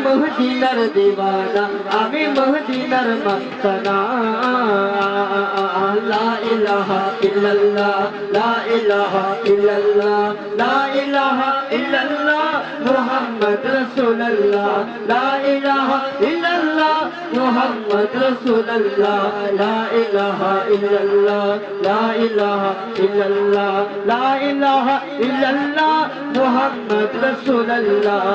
মদিনার দিওয়ানা আমি মদিনার মস্তানা লা ইলাহা ইল্লাল্লাহ লা ইলাহা ইল্লাল্লাহ লা ইলাহা ইল্লাল্লাহ মুহাম্মদ রাসূলুল্লাহ লা ইলাহা ইল্লাল্লাহ মুহাম্মদ রাসূলুল্লাহ লা ইলাহা ইল্লাল্লাহ লা ইলাহা ইল্লাল্লাহ লা ইলাহা ইল্লাল্লাহ মুহাম্মদ রাসূলুল্লাহ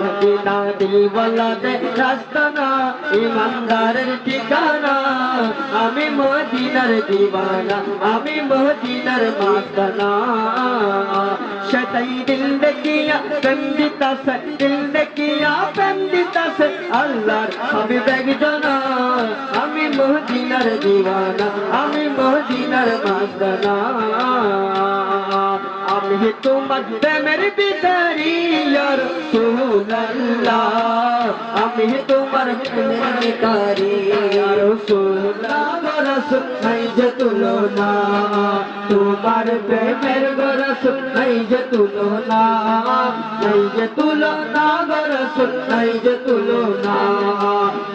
মদিনা দিওয়ালাদের রাস্তানা ইমানদারের ঠিকানা আমি মদিনার দিওয়ানা আমি মদিনার মাস্তানা शतई दिल ने किया बंदिता से दिल ने किया बंदिता से अल्लाह हमें बैग जाना हमें मदीनार दीवाना हमें मदीनार मस्ताना আমি তোমার প্রেমের ভিখারি ইয়া রাসূলুল্লাহ আমি তোমার প্রেমের ভিখারি ইয়া রাসূলুল্লাহ রাসূল নাই যে তুলনা তোমার প্রেমের রাসূল নাই যে তুলনা নাই যে তুলনা রাসূল নাই যে তুলনা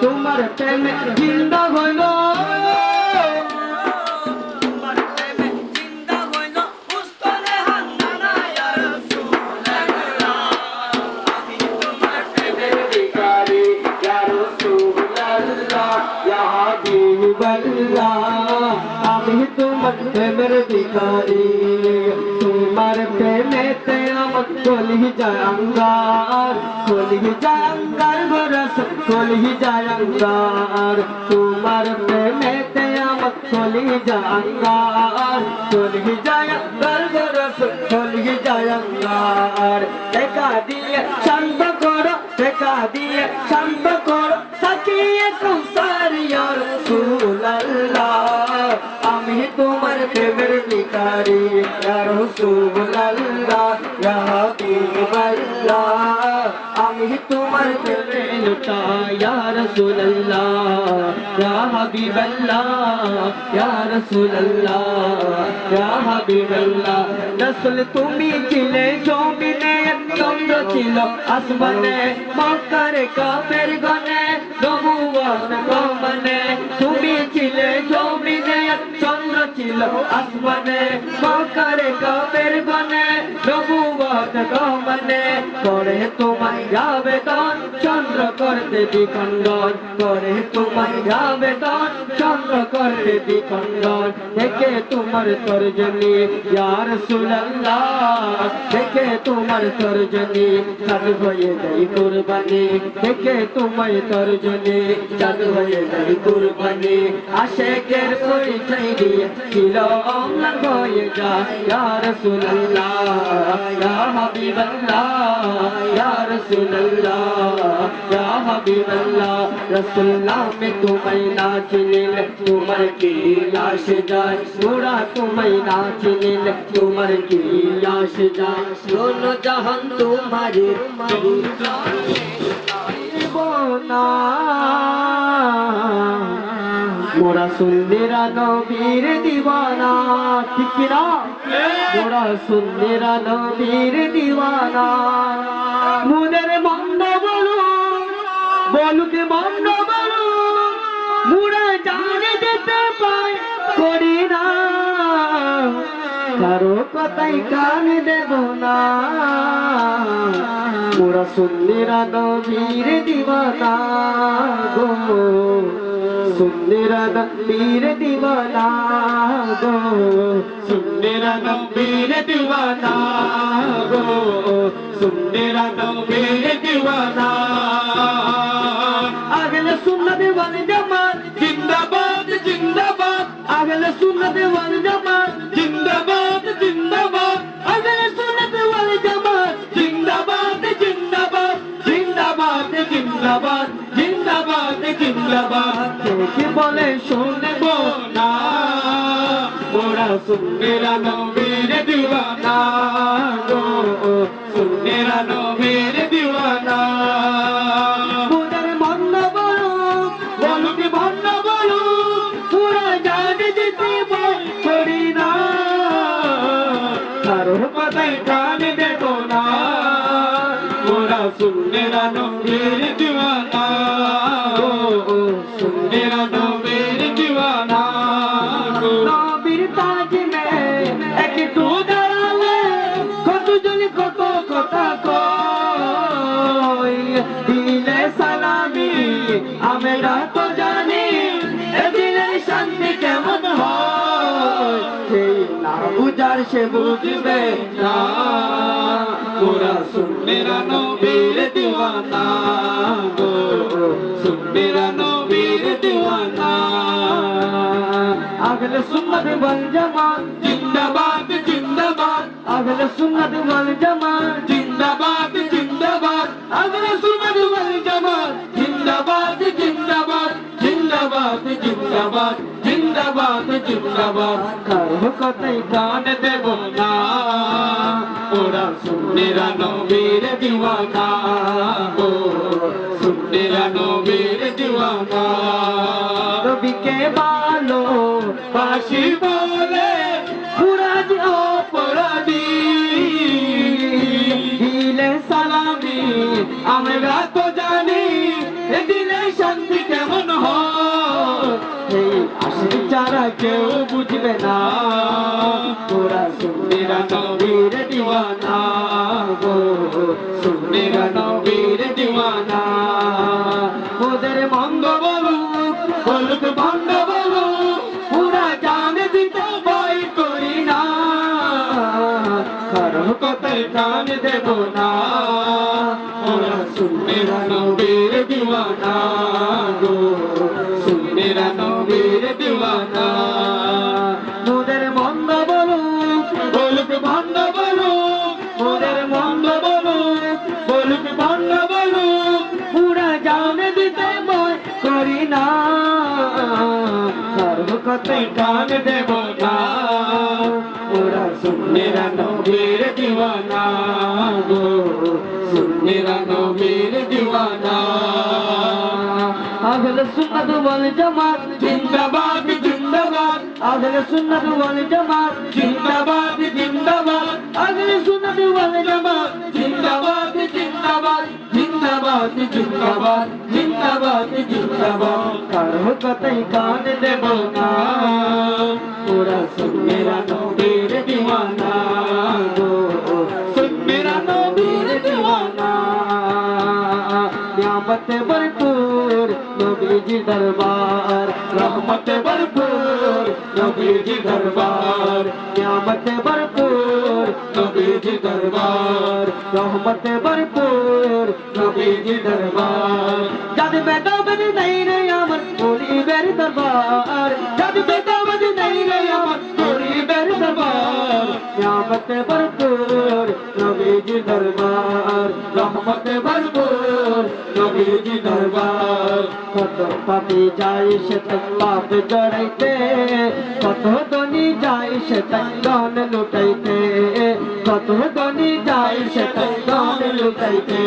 তোমার প্রেমে জিন্দা হইলো আমি তোমার প্রেমের ভিখারি তোমার প্রেমেতে আমার কলি যায় অঙ্গার গোরস কলি যায় অঙ্গার তোমার প্রেমেতে আমার কলি যায় অঙ্গার গোরস কলি যায় অঙ্গার দেখা দিয়ে শান্ত করো দেখা দিয়ে শান্ত করো সাকিয়ে কৌসার ইয়া রাসূলুল্লাহ আমি তোমার প্রেমের ভিখারি ইয়া রাসূলুল্লাহ ইয়া হাবিবাল্লাহ আমি তোমার প্রেমে লুটা ইয়া রাসূলুল্লাহ ইয়া হাবিবাল্লাহ ইয়া রাসূলুল্লাহ ইয়া হাবিবাল্লাহ রাসূল তুমি ছিলে জমিনে চন্দ্র ছিল আসমানে মক্কার কাফের গনে নবুয়ত গমনে তুমি ছিলে জমিনে চন্দ্র ছিল আসমানে মক্কার কাফের গনে নবুয়ত গমনে করে তোমায় আবেদন চন্দ্র করতে দ্বিখণ্ডন করে তোমায় আবেদন চন্দ্র করতে দ্বিখণ্ডন দেখে তোমার তর্জনী ইয়া রাসূলুল্লাহ দেখে তোমার তর্জনী চাঁদ হয়ে যাই কুরবানি দেখে তোমায় তর্জনী চাঁদ হয়ে যাই কুরবানি আশিকের পরিচয় দিয়ে ছিল অম্লান হয়ে যায় ইয়া রাসূলুল্লাহ ইয়া হাবিবাল্লাহ ইয়া রাসূলুল্লাহ ইয়া হাবিবাল্লাহ রাসূলুল্লাহ মে তোমায় না চিনিলে তোমার কি লাশ যায় গোরা তোমায় না চিনিলে তোমার কি লাশ যায় দোনো জাহান তোমারে না মোরা সুন্দেরা নবীর দিওয়ানা ঠিক না মোরা সুন্দেরা নবীর দিওয়ানা মুদের মন্দ বলুকে মন্দ বলু মুরা জানে দিতে পাই করি না কারো কথাই কান দেব না মোরা সুন্দেরা নবীর দিওয়ানা গো সুন্দেরা নবীর দিওয়ানা গো সুন্দেরা নবীর দিওয়ানা গো সুন্দেরা নবীর দিওয়ানা আগলে সুন্নত ওয়াল জামাত জিন্দাবাদ জিন্দাবাদ আগলে সুন্নত ওয়াল জামাত জিন্দাবাদ জিন্দাবাদ আগলে সুন্নত ওয়াল জামাত জিন্দাবাদ জিন্দাবাদ জিন্দাবাদ জিন্দাবাদ জিন্দাবাদ জিন্দাবাদ কে বলে শুনবো না মোরা সুন্নেরা নবীর দিওয়ানা গো সুন্নেরা নবীর দিওয়ানা মুদের মন্দ বলুক ভণ্ড বলুক পুরা জান দিতে বল করি না কারো কথাই কান দেব না মোরা सुनने नबीर दीवाना सुनने नबीर दीवाना নবীর তাজ মে একটু দাঁড়ালে কতজন কত কথা কয় দিলে সালামি আমরা তো জানি এদিনের শান্তি কেমন হয় সেই না বুঝার সে বুঝবে না पूरा सुनने नबीर दीवाना सुनने नबीर दीवाना अगले सुन्नत वल जमात जिंदाबाद जिंदाबाद अगले सुन्नत वल जमात जिंदाबाद जिंदाबाद अगले सुन्नत वल जमात जिंदाबाद जिंदाबाद जिंदाबाद जिंदाबाद जिंदाबाद जिंदाबाद करो कतई गान देव ना पूरा सुनने नबीर दीवाना सुनने नबीर दीवाना नबी के बालो बाशी बोले पूरा जो परादी दिले सालामी আমরা তো জানি এ দিলে শান্তি কেমন হয় এই আশিক যারা কেউ বুঝবে না তোরা শুনবি मेरा नबीर दीवाना गो सुन मेरा नबीर दीवाना ওদের মন্দ বলুক বলুক ভণ্ড বলো পুরা জান দিতে ভয় করি না কারো কথায় কান দেব না ওরা सुन मेरा नबीर दीवाना गो सुन मेरा नबीर दीवाना ওদের মন্দ বলুক বলুক ভণ্ড বলো ওদের মন্দ বলুক বলুক ভণ্ড বলো পুরা জান দিতে ভয় করি না কারো কথাই कान देव ना पूरा सुन मेरा नबीर दीवाना गो सुन मेरा नबीर दीवाना अगले सुन्नत वल जमात जिंदाबाद जिंदाबाद अगले सुन्नत वल जमात जिंदाबाद जिंदाबाद अगले सुन्नत वल जमात जिंदाबाद जिंदाबाद जिंदाबाद जिंदाबाद जिंदाबाद जिंदाबाद कारो कतई कान देव ना पूरा सुन मेरा नबीर दीवाना गो सुन मेरा नबीर दीवाना नियामत भरपूर नबी जी दरबार रहमत भरपूर नबी जी दरबार नियामत भरपूर नबी जी दरबार रहमत भरपूर नबी जी दरबार जद बेदाबद नहीं रे अमर बोली बेर दरबार जद बेदाबद नहीं रे अमर बोली बेर दरबार नियामत भरपूर नबी जी दरबार रहमत भरपूर नबी जी दरबार কত পাপি যায় সে পাপ জড়াইতে কত ধনী যায় সে ধন লুটাইতে কত ধনী যায় সে ধন লুটাইতে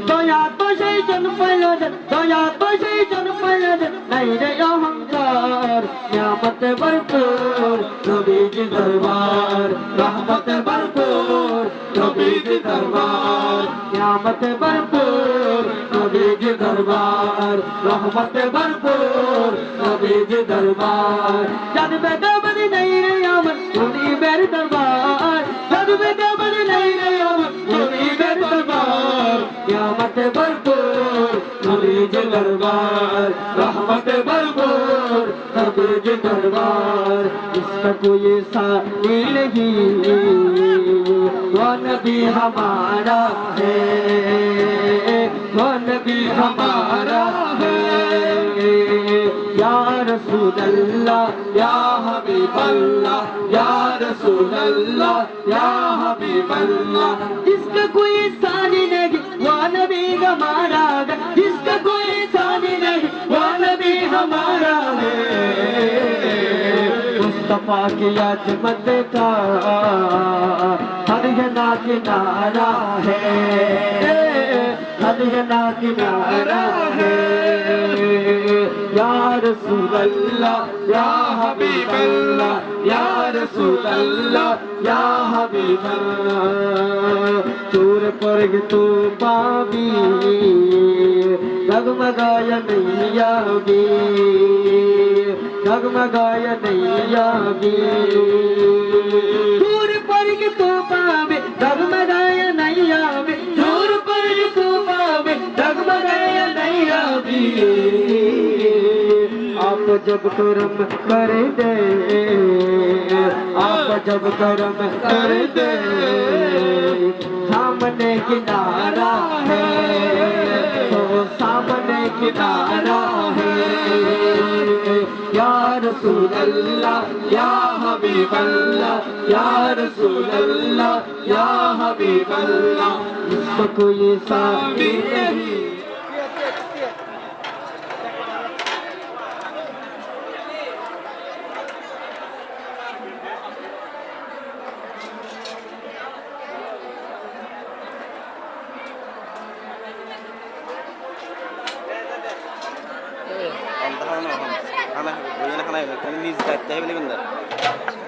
দয়া তো সেই জন পাইল দয়া তো সেই জন পাইল নাই রে অহংকার নিয়ামত ভরপুর नबी जी दरबार रहमत भरपूर नबी जी दरबार नियामत भरपूर नबी जी दरबार रहमत भरपूर नबी जी दरबार जद बेदाबद नहीं रे अमर बोली बेर दरबार जद बेदाबद नहीं रे अमर बोली बेर दरबार नियामत भरपूर नबी जी दरबार रहमत भरपूर नबी जी दरबार इसका कोई साथी नहीं वो नबी हमारा है वो नबी हमारा है या रसूल अल्लाह या हबीब अल्लाह या रसूल अल्लाह या हबीब अल्लाह जिसका कोई सानी नहीं वो नबी हमारा है जिसका कोई सानी नहीं वो नबी हमारा है मुस्तफा की अजमत का हर जना किनारा है मदीना किनारा है या रसूल अल्लाह या हबीब अल्लाह या रसूल अल्लाह या हबीब अल्लाह चूर पर तू पाबी डगमगाय नैया भी डगमगाय नैया भी चूर पर तू पाबी डगमगाय नैया भी चूर पर तू पाबी डगमगाय नैया भी आप जब करम कर दे आप जब करम कर दे सामने किनारा है तो सामने किनारा है या रसूल अल्लाह या हबीब अल्लाह या रसूल अल्लाह या हबीब अल्लाह इसको कोई साथी नहीं খানা বই না খানা নিজ দায়িত্ব হবে বন্ধু